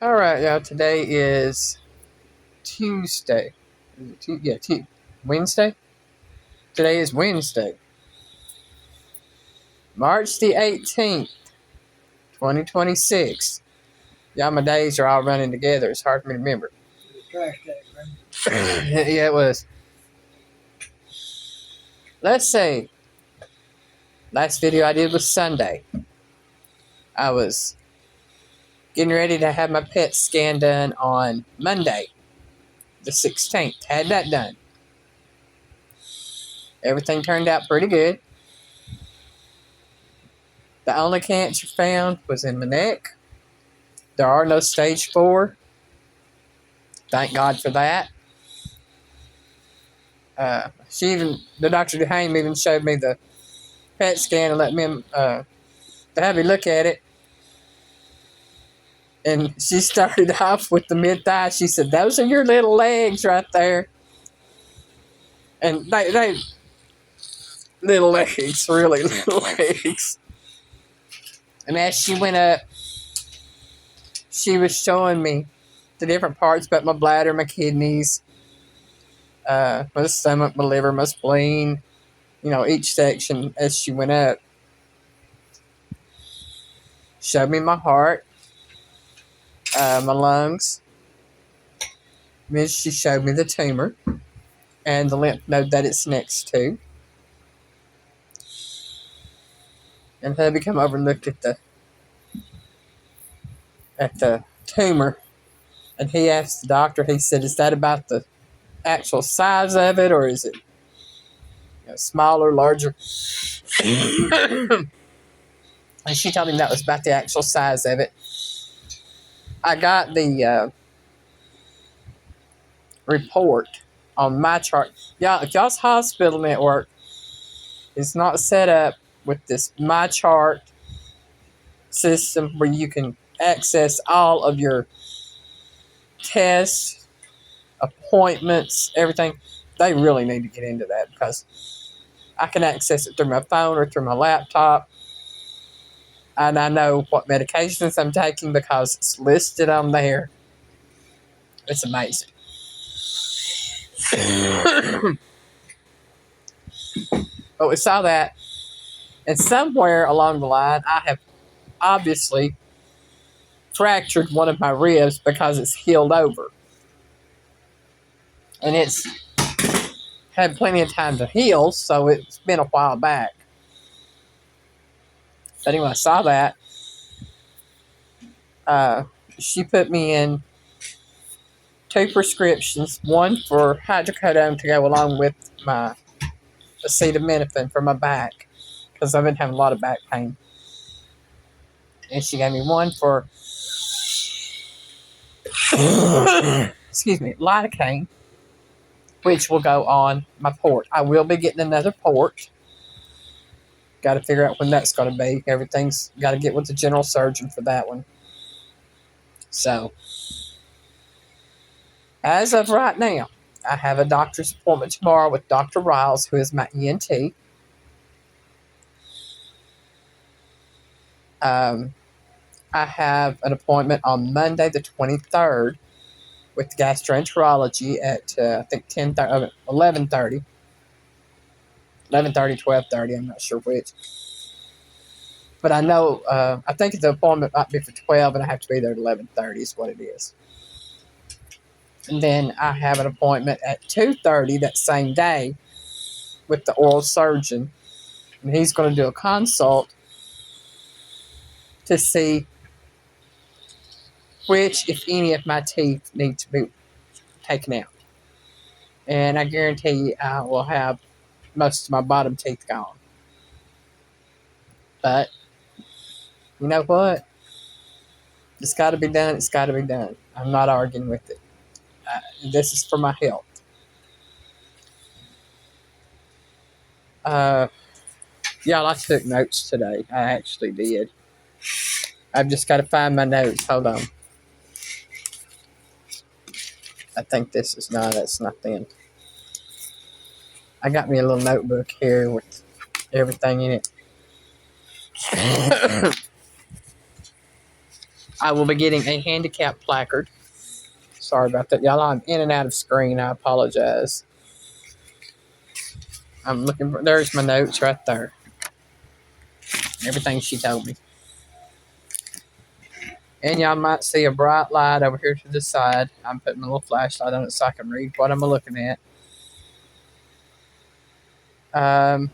All right, y'all. Today is Tuesday. Is it Wednesday. Today is Wednesday, March the 18th, 2026. Y'all, my days are all running together. It's hard for me to remember. Trash tag, man. Yeah, it was. Let's see. Last video I did was Sunday. I was getting ready to have my PET scan done on Monday, the 16th. Had that done. Everything turned out pretty good. The only cancer found was in my neck. There are no stage 4. Thank God for that. The Dr. Duhame even showed me the PET scan and let me have me look at it. And she started off with the mid thigh. She said, "Those are your little legs right there." And they little legs, really little legs. And as she went up, she was showing me the different parts about my bladder, my kidneys, my stomach, my liver, my spleen, each section as she went up. Showed me my heart, my lungs. Then she showed me the tumor and the lymph node that it's next to. And hubby come over and looked at the tumor, and he asked the doctor. He said, "Is that about the actual size of it, or is it smaller, larger?" And she told him that was about the actual size of it. I got the report on my chart. Y'all, if y'all's hospital network is not set up with this My Chart system where you can access all of your tests, appointments, everything, they really need to get into that, because I can access it through my phone or through my laptop. And I know what medications I'm taking because it's listed on there. It's amazing. But we saw that. And somewhere along the line, I have obviously fractured one of my ribs because it's healed over. And it's had plenty of time to heal, so it's been a while back. But anyway, I saw that. She put me in 2 prescriptions, one for hydrocodone to go along with my acetaminophen for my back, because I've been having a lot of back pain. And she gave me one for lidocaine, which will go on my port. I will be getting another port. Got to figure out when that's going to be. Everything's got to get with the general surgeon for that one. So, as of right now, I have a doctor's appointment tomorrow with Dr. Riles, who is my ENT. I have an appointment on Monday the 23rd with gastroenterology at, I think, 11:30. 11:30, 12:30, I'm not sure which. But I know, I think the appointment might be for 12, and I have to be there at 11:30 is what it is. And then I have an appointment at 2:30 that same day with the oral surgeon. And he's going to do a consult to see which, if any, of my teeth need to be taken out. And I guarantee you I will have most of my bottom teeth gone. But, you know what? It's got to be done. It's got to be done. I'm not arguing with it. This is for my health. Y'all, I took notes today. I actually did. I've just got to find my notes. Hold on. I think this is that's not them. I got me a little notebook here with everything in it. I will be getting a handicap placard. Sorry about that, y'all. I'm in and out of screen. I apologize. I'm looking for. There's my notes right there. Everything she told me. And y'all might see a bright light over here to the side. I'm putting a little flashlight on it so I can read what I'm looking at. I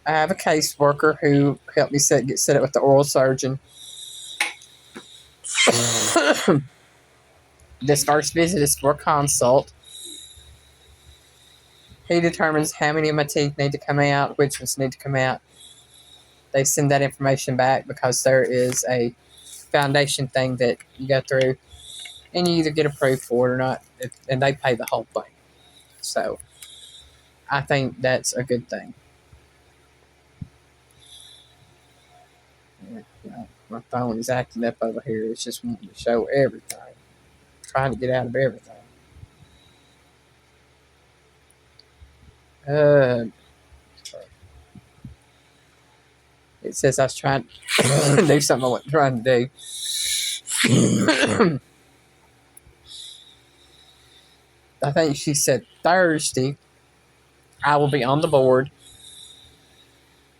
have a caseworker who helped me get set up with the oral surgeon. This first visit is for a consult. He determines how many of my teeth need to come out, which ones need to come out. They send that information back because there is a foundation thing that you go through, and you either get approved for it or not, and they pay the whole thing. So I think that's a good thing. My phone is acting up over here. It's just wanting to show everything. Trying to get out of everything. It says I was trying to do something I wasn't trying to do. I think she said Thursday I will be on the board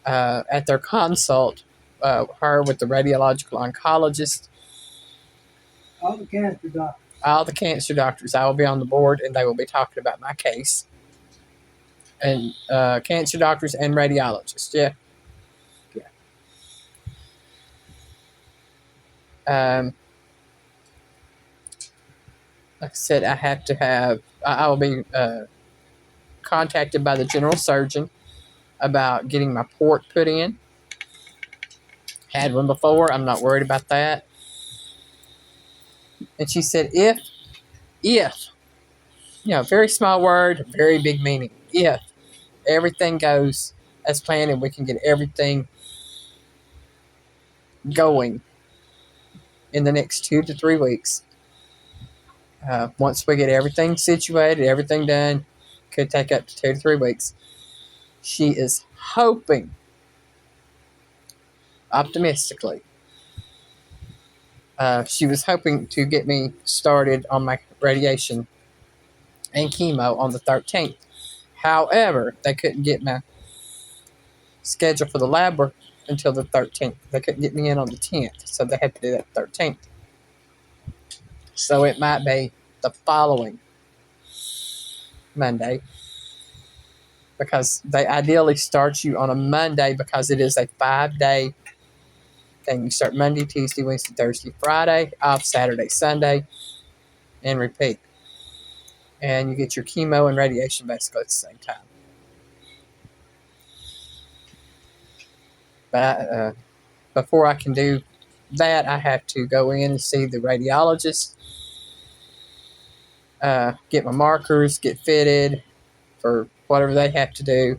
at their consult, her with the radiological oncologist. All the cancer doctors. All the cancer doctors. I will be on the board, and they will be talking about my case. And cancer doctors and radiologists, yeah. Like I said, I will be contacted by the general surgeon about getting my port put in. Had one before. I'm not worried about that. And she said, if, very small word, very big meaning. If everything goes as planned and we can get everything going in the next 2 to 3 weeks, once we get everything situated, everything done, could take up to 2 to 3 weeks. She is hoping, optimistically, she was hoping to get me started on my radiation and chemo on the 13th. However, they couldn't get my schedule for the lab work until the 13th. They couldn't get me in on the 10th, so they had to do that 13th. So it might be the following Monday, because they ideally start you on a Monday because it is a 5-day thing. You start Monday, Tuesday, Wednesday, Thursday, Friday, off Saturday, Sunday, and repeat. And you get your chemo and radiation basically at the same time. But before I can do that, I have to go in and see the radiologist, get my markers, get fitted for whatever they have to do.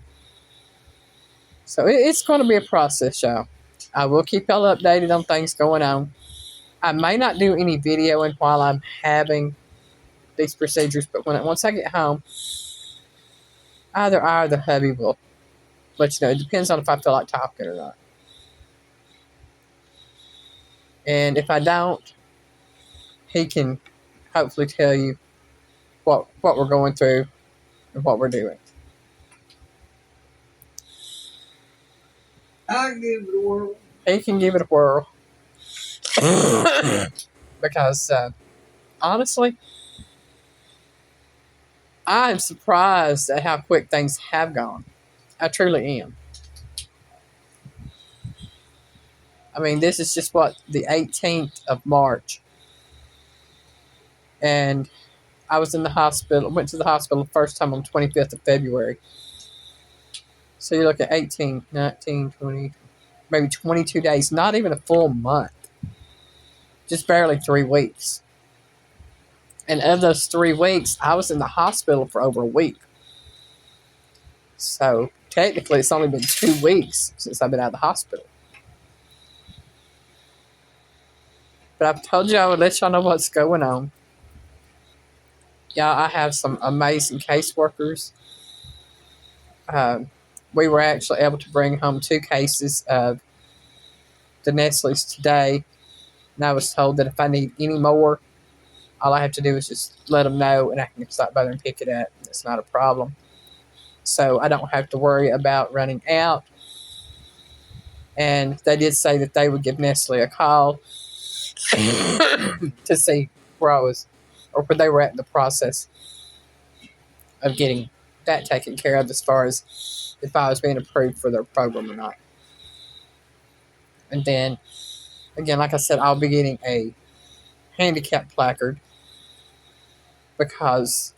So it's going to be a process, y'all. I will keep y'all updated on things going on. I may not do any videoing while I'm having these procedures, but once I get home, either I or the hubby will let you know. It depends on if I feel like talking or not. And if I don't, he can hopefully tell you what we're going through and what we're doing. I give it a whirl. He can give it a whirl. Because, honestly, I am surprised at how quick things have gone. I truly am. I mean, this is just the 18th of March. And I was in the hospital, went to the hospital the first time on 25th of February. So you look at 18, 19, 20, maybe 22 days, not even a full month. Just barely 3 weeks. And of those 3 weeks, I was in the hospital for over a week. So technically, it's only been 2 weeks since I've been out of the hospital. But I've told you I would let y'all know what's going on. Yeah, I have some amazing caseworkers. We were actually able to bring home 2 cases of the Nestle's today, and I was told that if I need any more, all I have to do is just let them know, and I can stop by there and pick it up. It's not a problem. So I don't have to worry about running out. And they did say that they would give Nestle a call to see where I was, or where they were at in the process of getting that taken care of, as far as if I was being approved for their program or not. And then, again, like I said, I'll be getting a handicap placard because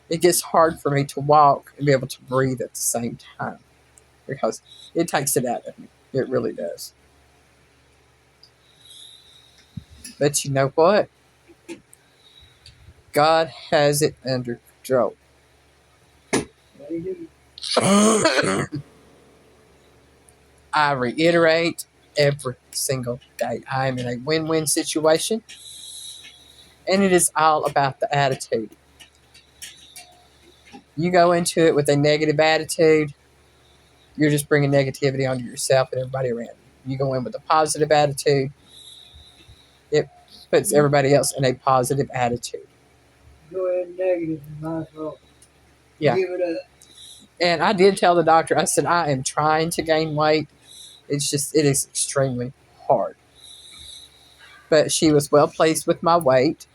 it gets hard for me to walk and be able to breathe at the same time, because it takes it out of me. It really does. But you know what? God has it under control. I reiterate every single day, I am in a win-win situation, and it is all about the attitude. You go into it with a negative attitude, you're just bringing negativity onto yourself and everybody around you. You go in with a positive attitude, it puts everybody else in a positive attitude. Go ahead negative, might as well. Yeah. Give it up. And I did tell the doctor, I said, I am trying to gain weight. It's just, it is extremely hard. But she was well pleased with my weight.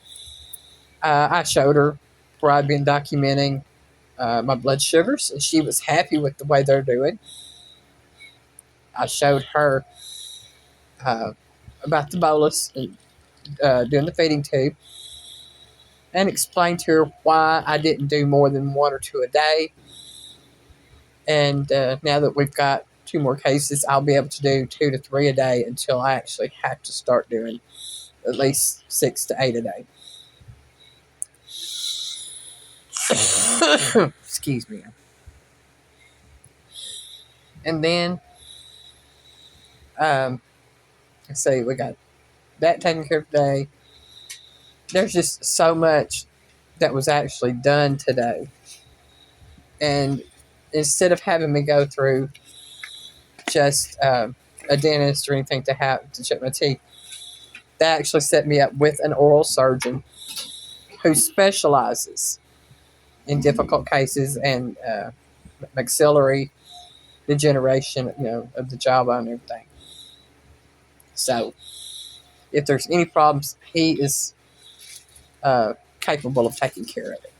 I showed her where I'd been documenting my blood sugars, and she was happy with the way they're doing. I showed her about the bolus and doing the feeding tube, and explained to her why I didn't do more than 1 or 2 a day. And now that we've got 2 more cases, I'll be able to do 2 to 3 a day until I actually have to start doing at least 6 to 8 a day. Excuse me. And then, let's see, we got that taken care of today. There's just so much that was actually done today. And instead of having me go through just a dentist or anything to check my teeth, they actually set me up with an oral surgeon who specializes in difficult cases and maxillary degeneration, of the jawbone and everything. So, if there's any problems, he is capable of taking care of it.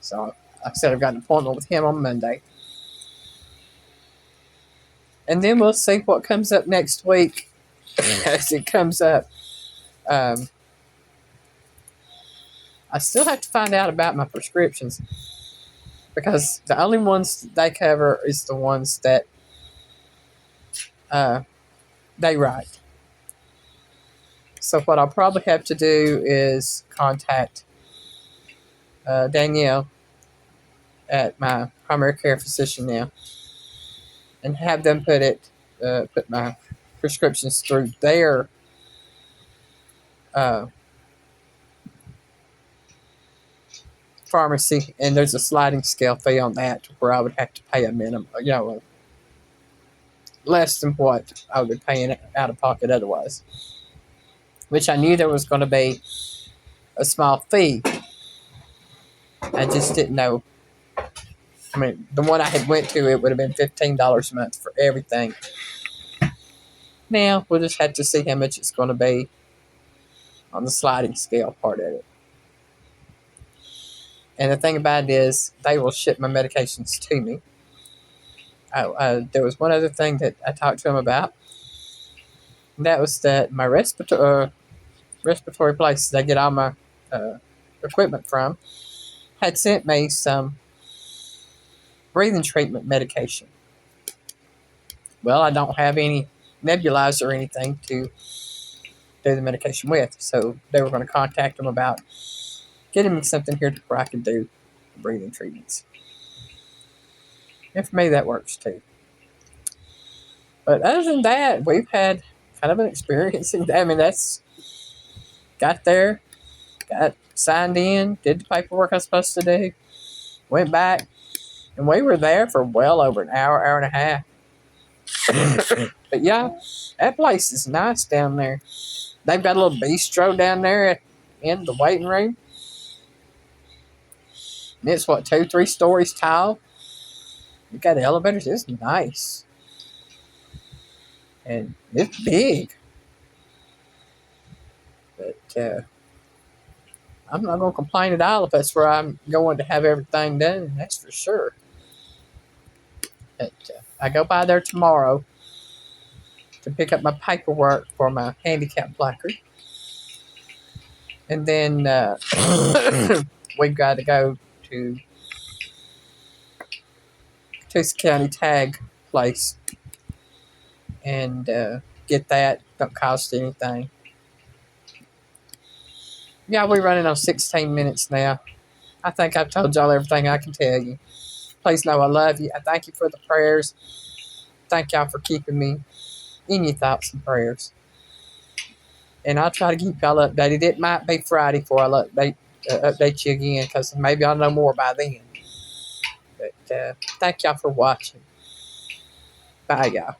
So, like I said, I've got an appointment with him on Monday. And then we'll see what comes up next week as it comes up. I still have to find out about my prescriptions, because the only ones they cover is the ones that they write. So what I'll probably have to do is contact Danielle at my primary care physician now, and have them put my prescriptions through their pharmacy, and there's a sliding scale fee on that, where I would have to pay a minimum, less than what I would be paying out of pocket otherwise. Which I knew there was going to be a small fee. I just didn't know. I mean, the one I had went to, it would have been $15 a month for everything. Now we'll just have to see how much it's going to be on the sliding scale part of it. And the thing about it is, they will ship my medications to me. There was one other thing that I talked to them about. And that was that my respiratory places I get all my equipment from had sent me some breathing treatment medication. Well, I don't have any nebulizer or anything to do the medication with, so they were going to contact them about getting me something here where I can do breathing treatments. And for me, that works too. But other than that, we've had kind of an experience. That's got there, got signed in, did the paperwork I was supposed to do, went back, and we were there for well over an hour, hour and a half. But yeah, that place is nice down there. They've got a little bistro down there in the waiting room. And it's what, 2, 3 stories tall. You got elevators. It's nice. And it's big. But I'm not going to complain at all if that's where I'm going to have everything done. That's for sure. But I go by there tomorrow to pick up my paperwork for my handicap placard. And then we've got to go to Tucson County Tag place and get that. Don't cost anything. Yeah, we're running on 16 minutes now. I think I've told y'all everything I can tell you. Please know I love you. I thank you for the prayers. Thank y'all for keeping me in your thoughts and prayers. And I'll try to keep y'all updated. It might be Friday before I'll update you again, because maybe I'll know more by then. But thank y'all for watching. Bye, y'all.